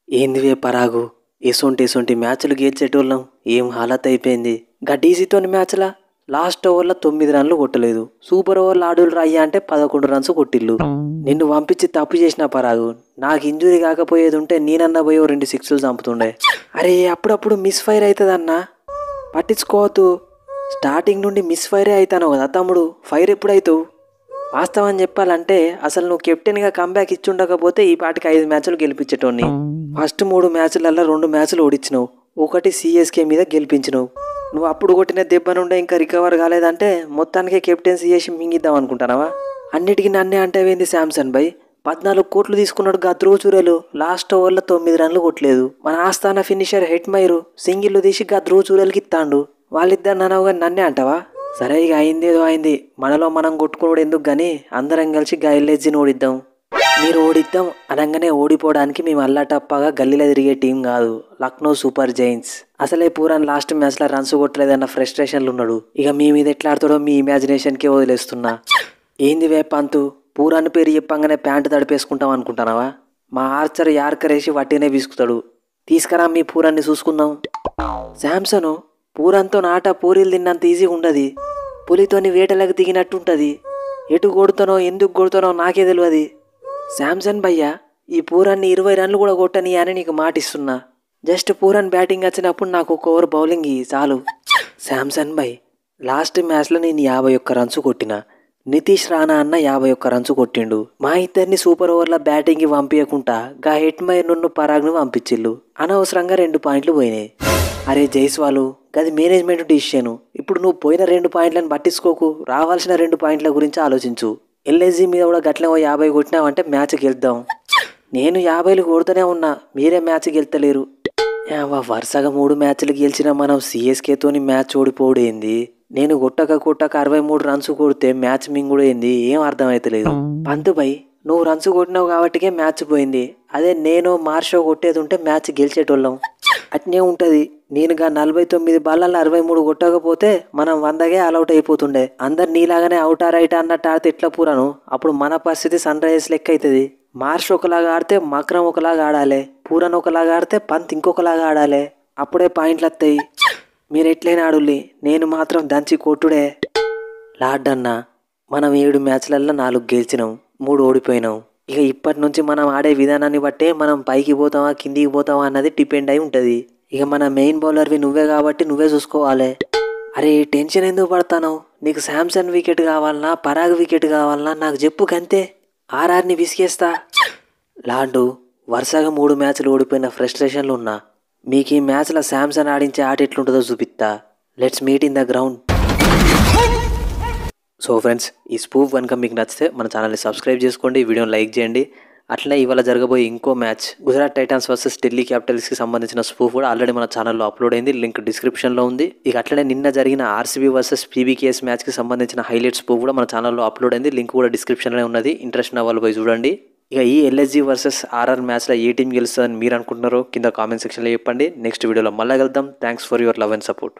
ఏందివే పరాగు, ఎసొంటి మ్యాచ్లు గెలిచేటోళ్ళం ఏం హాలత్ అయిపోయింది. గా డీసీతోని మ్యాచ్లా లాస్ట్ ఓవర్లో 9 రన్లు కొట్టలేదు. సూపర్ ఓవర్లు ఆడులు రాయ్యా అంటే 11 రన్స్ కొట్టిల్లు. నిన్ను పంపించి తప్పు చేసిన పరాగు. నాకు ఇంజురీ కాకపోయేది ఉంటే నేనన్నా పోయి 2 సిక్స్లు చంపుతుండే. అరే అప్పుడప్పుడు మిస్ ఫైర్ అవుతుందన్నా, పట్టించుకోవద్దు. స్టార్టింగ్ నుండి మిస్ ఫైరే అవుతాను కదా తమ్ముడు, ఫైర్ ఎప్పుడైతావు? వాస్తవం చెప్పాలంటే అసలు నువ్వు కెప్టెన్గా కంబ్యాక్ ఇచ్చుండకపోతే ఈ పాటికి 5 మ్యాచ్లు గెలిపించేటోని. ఫస్ట్ 3 మ్యాచ్లలో 2 మ్యాచ్లు ఓడించినావు, ఒకటి సిఎస్కే మీద గెలిపించినావు. నువ్వు అప్పుడు కొట్టిన దెబ్బ నుండే ఇంకా రికవర్ కాలేదంటే మొత్తానికే కెప్టెన్సీ చేసి మింగిద్దాం అనుకుంటానావా? అన్నిటికీ నన్నే అంటేవేంది శాంసన్ బై? 14 కోట్లు తీసుకున్నాడు గా ధ్రువ చూరేలు, లాస్ట్ ఓవర్లో 9 రన్లు కొట్టలేదు. మన ఆస్థాన ఫినిషర్ హెట్ మైరు సింగిల్ తీసి గా ధ్రువ చూరేలకి ఇస్తాడు. వాళ్ళిద్దరు నన్నవుగా నన్నే అంటావా? సరే ఇక అయిందేదో అయింది, మనలో మనం కొట్టుకోవడం ఎందుకు కానీ అందరం కలిసి గా ఎల్ఎస్జీని ఓడిద్దాం. మీరు ఓడిద్దాం అనగానే ఓడిపోవడానికి మేము అల్లాటప్పగా గల్లీలో తిరిగే టీం కాదు, లక్నో సూపర్ జైంట్స్. అసలే పూరాన్ లాస్ట్ మ్యాచ్లో రన్స్ కొట్టలేదన్న ఫ్రస్ట్రేషన్లు ఉన్నాడు. ఇక మీ మీద ఎట్లా ఆడుతాడో మీ ఇమాజినేషన్కే వదిలేస్తున్నా. ఏంది వేపంతు, పూరాన్ పేరు చెప్పంగానే ప్యాంటు తడిపేసుకుంటాం అనుకుంటున్నావా? మా ఆర్చర్ యార్కర్ వేసి వట్టినే విసుకుతాడు. తీసుకురా మీ పూరాన్ని చూసుకుందాం. శాంసను, పూరంతో నాట పూరీలు తిన్నంత ఈజీగా ఉండదు. పులితోని వేటలకు దిగినట్టుంటుంది. ఎటు కొడుతానో ఎందుకు కొడుతానో నాకే తెలియదు. శాంసన్ భయ్యా, ఈ పూరాన్ని 20 రన్లు కూడా కొట్టని అని నీకు మాటిస్తున్నా. జస్ట్ పూరన్ బ్యాటింగ్ వచ్చినప్పుడు నాకు ఒక ఓవర్ బౌలింగ్ చాలు. శాంసన్ భయ్, లాస్ట్ మ్యాచ్లో నేను 51 రన్స్ కొట్టిన, నితీష్ రాణా అన్న 51 రన్స్ కొట్టిండు. మా ఇద్దరిని సూపర్ ఓవర్ల బ్యాటింగ్కి పంపించకుండా గా హెట్ మైర్ నుండి పరాగ్ను పంపించిల్లు. అనవసరంగా 2 పాయింట్లు పోయినాయి. అరే జైస్వాలు, గది మేనేజ్మెంట్ డిసిషన్. ఇప్పుడు నువ్వు పోయిన 2 పాయింట్లను పట్టించుకోకు, రావాల్సిన 2 పాయింట్ల గురించి ఆలోచించు. ఎల్ఎస్జీ మీద కూడా గట్లే 50 కొట్టినావంటే మ్యాచ్ గెలుద్దాం. నేను 50లు కొడుతూనే ఉన్నా, మీరే మ్యాచ్ గెలుతలేరు. వరుసగా 3 మ్యాచ్లు గెలిచిన మనం సిఎస్కేతోని మ్యాచ్ ఓడిపోడేంది? నేను కొట్టక 63 రన్స్ కొడితే మ్యాచ్ మింగుడేంది? ఏం అర్థమవుతలేదు. పంతు బై, నువ్వు రన్స్ కొట్టినావు కాబట్టికే మ్యాచ్ పోయింది. అదే నేను మార్షో కొట్టేది ఉంటే మ్యాచ్ గెలిచేటోళ్ళం. అట్నే ఉంటుంది. నేనుగా 49 బాళ్ళల్లో 63 కొట్టకపోతే మనం 100కే ఆల్అవుట్ అయిపోతుండే. అందరు నీలాగానే అవుట్ ఆర్ రైట్ అన్నట్టు ఆడితే ఎట్లా పూరాను? అప్పుడు మన పరిస్థితి సన్ రైజర్స్ లెక్క అవుతుంది. మార్ష్ ఒకలాగా ఆడితే మక్రమ్ ఒకలాగా ఆడాలి, పూరన్ ఒకలాగా ఆడితే పంత్ ఇంకొకలాగా ఆడాలి. అప్పుడే పాయింట్లు వస్తాయి. మీరు ఎట్లయినా ఆడుల్లి, నేను మాత్రం దంచి కొట్టుడే. లాడ్డన్నా, మనం 7 మ్యాచ్లల్లో 4 గెలిచినాం, 3 ఓడిపోయినాం. ఇక ఇప్పటి నుంచి మనం ఆడే విధానాన్ని బట్టే మనం పైకి పోతామా కిందికి పోతామా అన్నది డిపెండ్ అయి ఉంటుంది. ఇక మన మెయిన్ బౌలర్వి నువ్వే కాబట్టి నువ్వే చూసుకోవాలి. అరే టెన్షన్ ఎందుకు పడతాను? నీకు శాంసన్ వికెట్ కావాలన్నా పరాగ్ వికెట్ కావాలన్నా నాకు చెప్పు కంతే, ఆర్ఆర్ని విసిగేస్తా. లాండు, వరుసగా 3 మ్యాచ్లు ఓడిపోయిన ఫ్రస్ట్రేషన్లు ఉన్నా. మీకు ఈ మ్యాచ్లో శాంసన్ ఆడించే ఆట ఎట్లుంటుందో చూపిస్తా. Let's meet in the ground. So friends, ఈ స్పూఫ్ కనుక మీకు నచ్చితే మన ఛానల్ని సబ్స్క్రైబ్ చేసుకోండి, వీడియోని లైక్ చేయండి. అట్లనే ఇవాళ జరగబోయే ఇంకో match Gujarat Titans versus Delhi క్యాపిటల్స్కి సంబంధించిన స్పూఫ్ కూడా ఆల్రెడీ మన ఛానల్లో అప్లోడ్ అయింది, లింక్ డిస్క్రిప్షన్లో ఉంది. ఇక అట్లనే నిన్న జరిగిన ఆర్సీబీ వర్సెస్ పీబీకేఎస్ మ్యాచ్కి సంబంధించిన హైలైట్స్ స్పూఫ్ కూడా మన ఛానల్లో అప్లోడ్ అయింది, లింక్ కూడా డిస్క్రిప్షన్లో ఉన్నది. ఇంట్రెస్ట్ ఉన్న వాళ్ళు పోయి చూడండి. ఇక ఈ ఎల్ఎస్జీ వర్సెస్ ఆర్ఆర్ మ్యాచ్లో ఏ టీం గెలుస్తుందని మీరు అనుకుంటున్నారో కింద కామెంట్ సెక్షన్లో చెప్పండి. నెక్స్ట్ వీడియోలో మళ్ళీ కలుద్దాం. Thanks for your love and support.